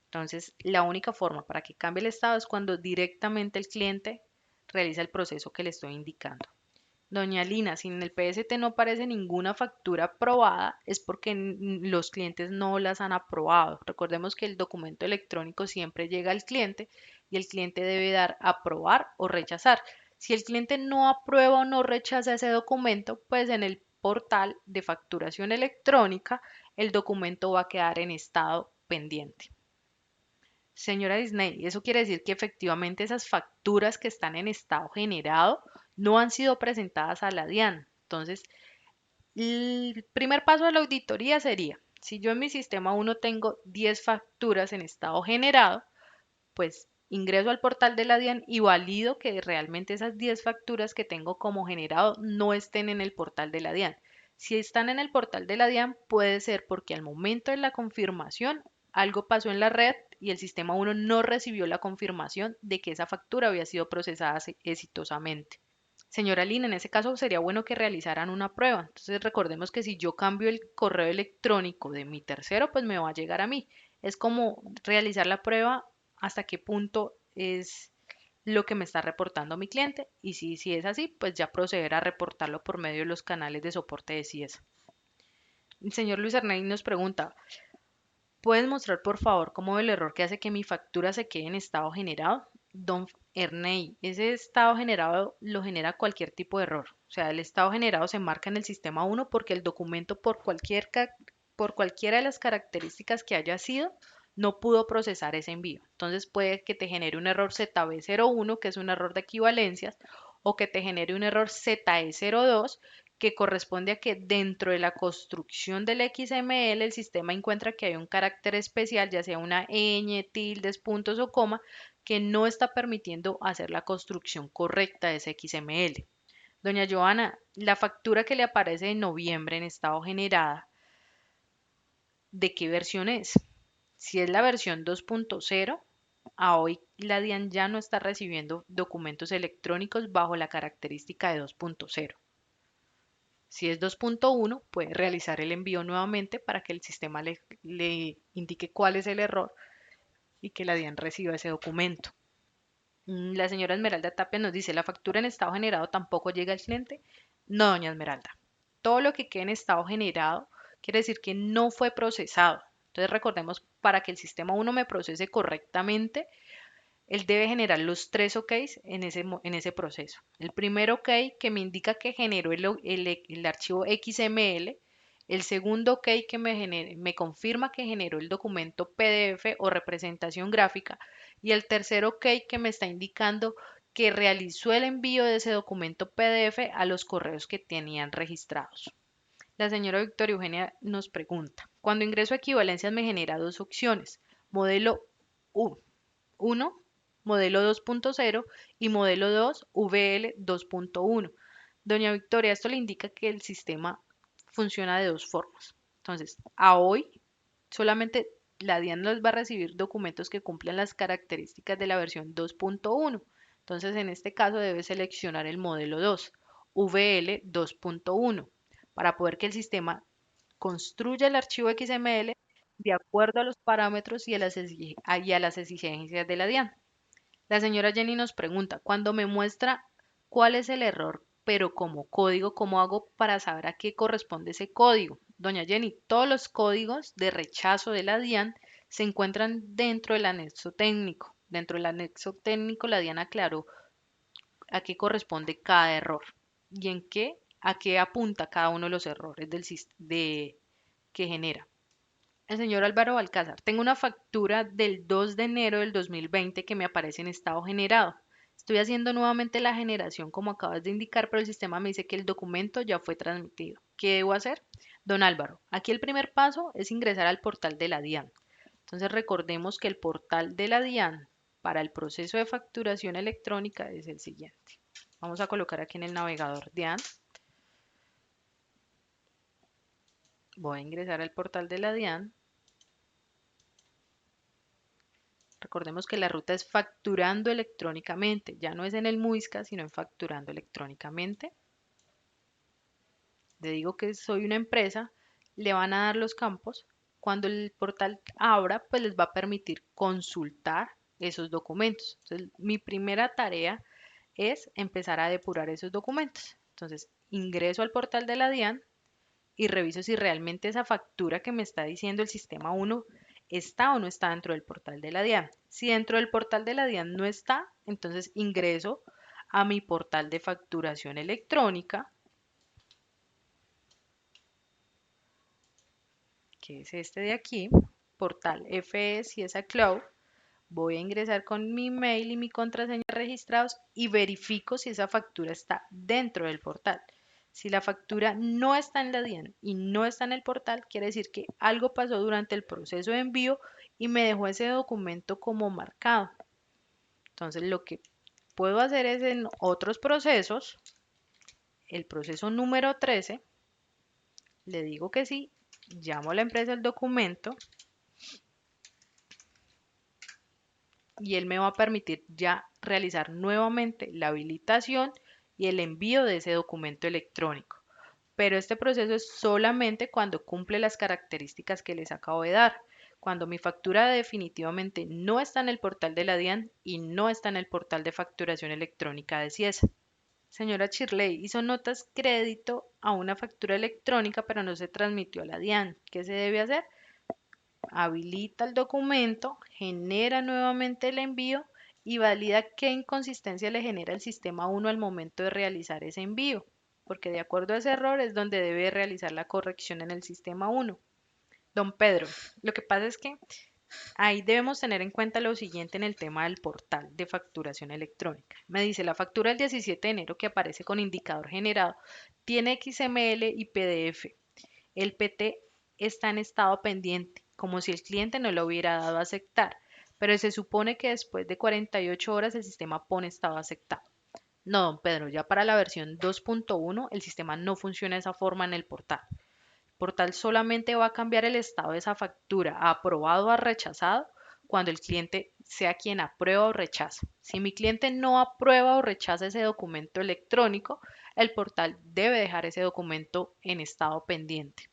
Entonces, la única forma para que cambie el estado es cuando directamente el cliente realiza el proceso que le estoy indicando. Doña Lina, si en el PST no aparece ninguna factura aprobada, es porque los clientes no las han aprobado. Recordemos que el documento electrónico siempre llega al cliente y el cliente debe dar aprobar o rechazar. Si el cliente no aprueba o no rechaza ese documento, pues en el portal de facturación electrónica el documento va a quedar en estado pendiente. Señora Disney, eso quiere decir que efectivamente esas facturas que están en estado generado no han sido presentadas a la DIAN. Entonces, el primer paso de la auditoría sería, si yo en mi sistema 1 tengo 10 facturas en estado generado, pues ingreso al portal de la DIAN y valido que realmente esas 10 facturas que tengo como generado no estén en el portal de la DIAN. Si están en el portal de la DIAN, puede ser porque al momento de la confirmación algo pasó en la red y el sistema 1 no recibió la confirmación de que esa factura había sido procesada exitosamente. Señora Lina, en ese caso sería bueno que realizaran una prueba. Entonces recordemos que si yo cambio el correo electrónico de mi tercero, pues me va a llegar a mí. Es como realizar la prueba hasta qué punto es lo que me está reportando mi cliente y si es así, pues ya proceder a reportarlo por medio de los canales de soporte de CIESA. El señor Luis Ernest nos pregunta, ¿puedes mostrar por favor cómo el error que hace que mi factura se quede en estado generado? Don Erney, ese estado generado lo genera cualquier tipo de error. O sea, el estado generado se marca en el sistema 1 porque el documento por cualquiera de las características que haya sido, no pudo procesar ese envío. Entonces puede que te genere un error ZB01, que es un error de equivalencias, o que te genere un error ZE02, que corresponde a que dentro de la construcción del XML el sistema encuentra que hay un carácter especial, ya sea una ñ, tildes, puntos o coma, que no está permitiendo hacer la construcción correcta de ese XML. Doña Joana, la factura que le aparece en noviembre en estado generada, ¿de qué versión es? Si es la versión 2.0, a hoy la DIAN ya no está recibiendo documentos electrónicos bajo la característica de 2.0. Si es 2.1, puede realizar el envío nuevamente para que el sistema le indique cuál es el error y que la DIAN reciba ese documento. La señora Esmeralda Tapia nos dice, ¿la factura en estado generado tampoco llega al cliente? No, doña Esmeralda. Todo lo que quede en estado generado quiere decir que no fue procesado. Entonces recordemos, para que el sistema 1 me procese correctamente, él debe generar los tres OKs en ese proceso. El primer OK que me indica que generó el archivo XML. El segundo OK que me confirma que generó el documento PDF o representación gráfica. Y el tercer OK que me está indicando que realizó el envío de ese documento PDF a los correos que tenían registrados. La señora Victoria Eugenia nos pregunta, cuando ingreso a equivalencias me genera dos opciones, modelo 1, modelo 2.0 y modelo 2, VL 2.1. Doña Victoria, esto le indica que el sistema funciona de dos formas. Entonces, a hoy solamente la DIAN nos va a recibir documentos que cumplan las características de la versión 2.1. Entonces, en este caso debe seleccionar el modelo 2, VL 2.1, para poder que el sistema construya el archivo XML de acuerdo a los parámetros y a las exigencias de la DIAN. La señora Jenny nos pregunta, cuando me muestra cuál es el error, pero como código, ¿cómo hago para saber a qué corresponde ese código? Doña Jenny, todos los códigos de rechazo de la DIAN se encuentran dentro del anexo técnico. Dentro del anexo técnico, la DIAN aclaró a qué corresponde cada error y a qué apunta cada uno de los errores que genera. El señor Álvaro Alcázar, tengo una factura del 2 de enero del 2020 que me aparece en estado generado. Estoy haciendo nuevamente la generación como acabas de indicar, pero el sistema me dice que el documento ya fue transmitido. ¿Qué debo hacer? Don Álvaro, aquí el primer paso es ingresar al portal de la DIAN. Entonces recordemos que el portal de la DIAN para el proceso de facturación electrónica es el siguiente. Vamos a colocar aquí en el navegador DIAN. Voy a ingresar al portal de la DIAN. Recordemos que la ruta es facturando electrónicamente, ya no es en el Muisca, sino en facturando electrónicamente. Le digo que soy una empresa, le van a dar los campos. Cuando el portal abra, pues les va a permitir consultar esos documentos. Entonces, mi primera tarea es empezar a depurar esos documentos. Entonces, ingreso al portal de la DIAN y reviso si realmente esa factura que me está diciendo el sistema 1 está o no está dentro del portal de la DIAN. Si dentro del portal de la DIAN no está, entonces ingreso a mi portal de facturación electrónica, que es este de aquí, portal FE Ciesa Cloud. Voy a ingresar con mi mail y mi contraseña registrados y verifico si esa factura está dentro del portal. Si la factura no está en la DIAN y no está en el portal, quiere decir que algo pasó durante el proceso de envío y me dejó ese documento como marcado. Entonces lo que puedo hacer es en otros procesos, el proceso número 13, le digo que sí, llamo a la empresa el documento y él me va a permitir ya realizar nuevamente la habilitación y el envío de ese documento electrónico. Pero este proceso es solamente cuando cumple las características que les acabo de dar. Cuando mi factura definitivamente no está en el portal de la DIAN y no está en el portal de facturación electrónica de Ciesa. Señora Chirley, hizo notas crédito a una factura electrónica, pero no se transmitió a la DIAN. ¿Qué se debe hacer? Habilita el documento, genera nuevamente el envío y valida qué inconsistencia le genera el sistema 1 al momento de realizar ese envío, porque de acuerdo a ese error es donde debe realizar la corrección en el sistema 1. Don Pedro, lo que pasa es que ahí debemos tener en cuenta lo siguiente en el tema del portal de facturación electrónica. Me dice la factura del 17 de enero que aparece con indicador generado tiene XML y PDF. El PT está en estado pendiente, como si el cliente no lo hubiera dado a aceptar, pero se supone que después de 48 horas el sistema pone estado aceptado. No, don Pedro, ya para la versión 2.1 el sistema no funciona de esa forma en el portal. El portal solamente va a cambiar el estado de esa factura a aprobado o a rechazado cuando el cliente sea quien aprueba o rechaza. Si mi cliente no aprueba o rechaza ese documento electrónico, el portal debe dejar ese documento en estado pendiente.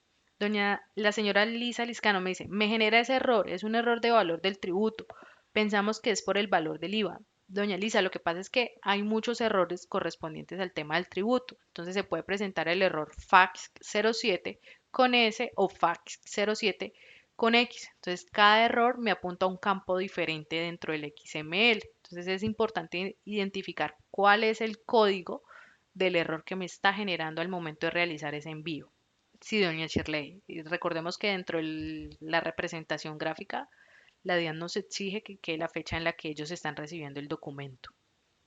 La señora Lisa Liscano me dice, me genera ese error, es un error de valor del tributo. Pensamos que es por el valor del IVA. Doña Lisa, lo que pasa es que hay muchos errores correspondientes al tema del tributo. Entonces se puede presentar el error FAX 07 con S o FAX 07 con X. Entonces cada error me apunta a un campo diferente dentro del XML. Entonces es importante identificar cuál es el código del error que me está generando al momento de realizar ese envío. Sí, doña Shirley. Y recordemos que dentro de la representación gráfica, la DIAN nos exige que quede la fecha en la que ellos están recibiendo el documento.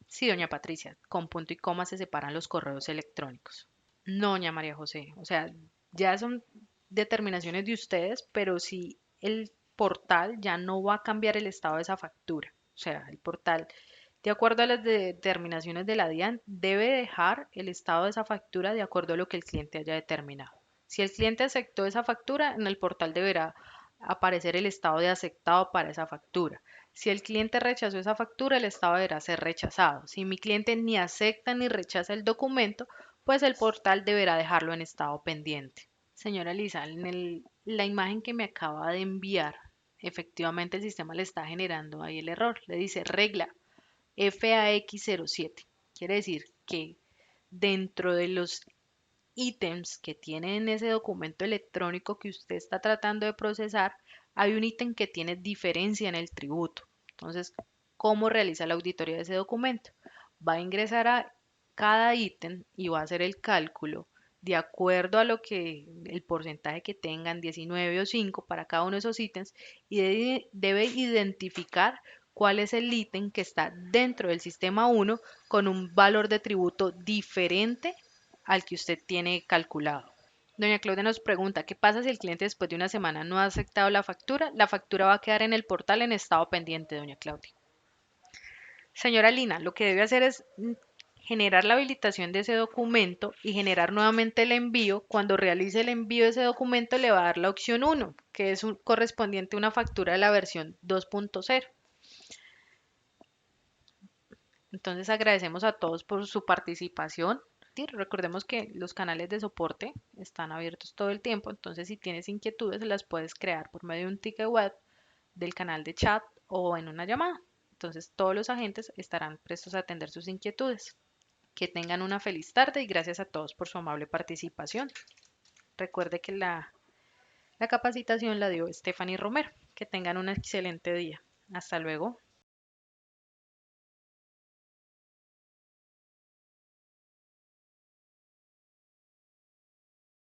Sí, doña Patricia, con punto y coma se separan los correos electrónicos. No, doña María José, o sea, ya son determinaciones de ustedes, pero si el portal ya no va a cambiar el estado de esa factura. O sea, el portal, de acuerdo a las determinaciones de la DIAN, debe dejar el estado de esa factura de acuerdo a lo que el cliente haya determinado. Si el cliente aceptó esa factura, en el portal deberá aparecer el estado de aceptado para esa factura. Si el cliente rechazó esa factura, el estado deberá ser rechazado. Si mi cliente ni acepta ni rechaza el documento, pues el portal deberá dejarlo en estado pendiente. Señora Lisa, la imagen que me acaba de enviar, efectivamente el sistema le está generando ahí el error. Le dice regla FAX07. Quiere decir que dentro de los ítems que tiene en ese documento electrónico que usted está tratando de procesar, hay un ítem que tiene diferencia en el tributo. Entonces, ¿cómo realiza la auditoría de ese documento? Va a ingresar a cada ítem y va a hacer el cálculo de acuerdo a lo que el porcentaje que tengan, 19 o 5 para cada uno de esos ítems, y debe identificar cuál es el ítem que está dentro del sistema 1 con un valor de tributo diferente al que usted tiene calculado. Doña Claudia nos pregunta, ¿qué pasa si el cliente después de una semana no ha aceptado la factura? La factura va a quedar en el portal en estado pendiente, doña Claudia. Señora Lina, lo que debe hacer es generar la habilitación de ese documento y generar nuevamente el envío. Cuando realice el envío de ese documento le va a dar la opción 1, que es correspondiente a una factura de la versión 2.0. Entonces agradecemos a todos por su participación. Sí, recordemos que los canales de soporte están abiertos todo el tiempo, entonces si tienes inquietudes las puedes crear por medio de un ticket web, del canal de chat o en una llamada. Entonces todos los agentes estarán prestos a atender sus inquietudes. Que tengan una feliz tarde y gracias a todos por su amable participación. Recuerde que la capacitación la dio Stephanie Romero. Que tengan un excelente día. Hasta luego.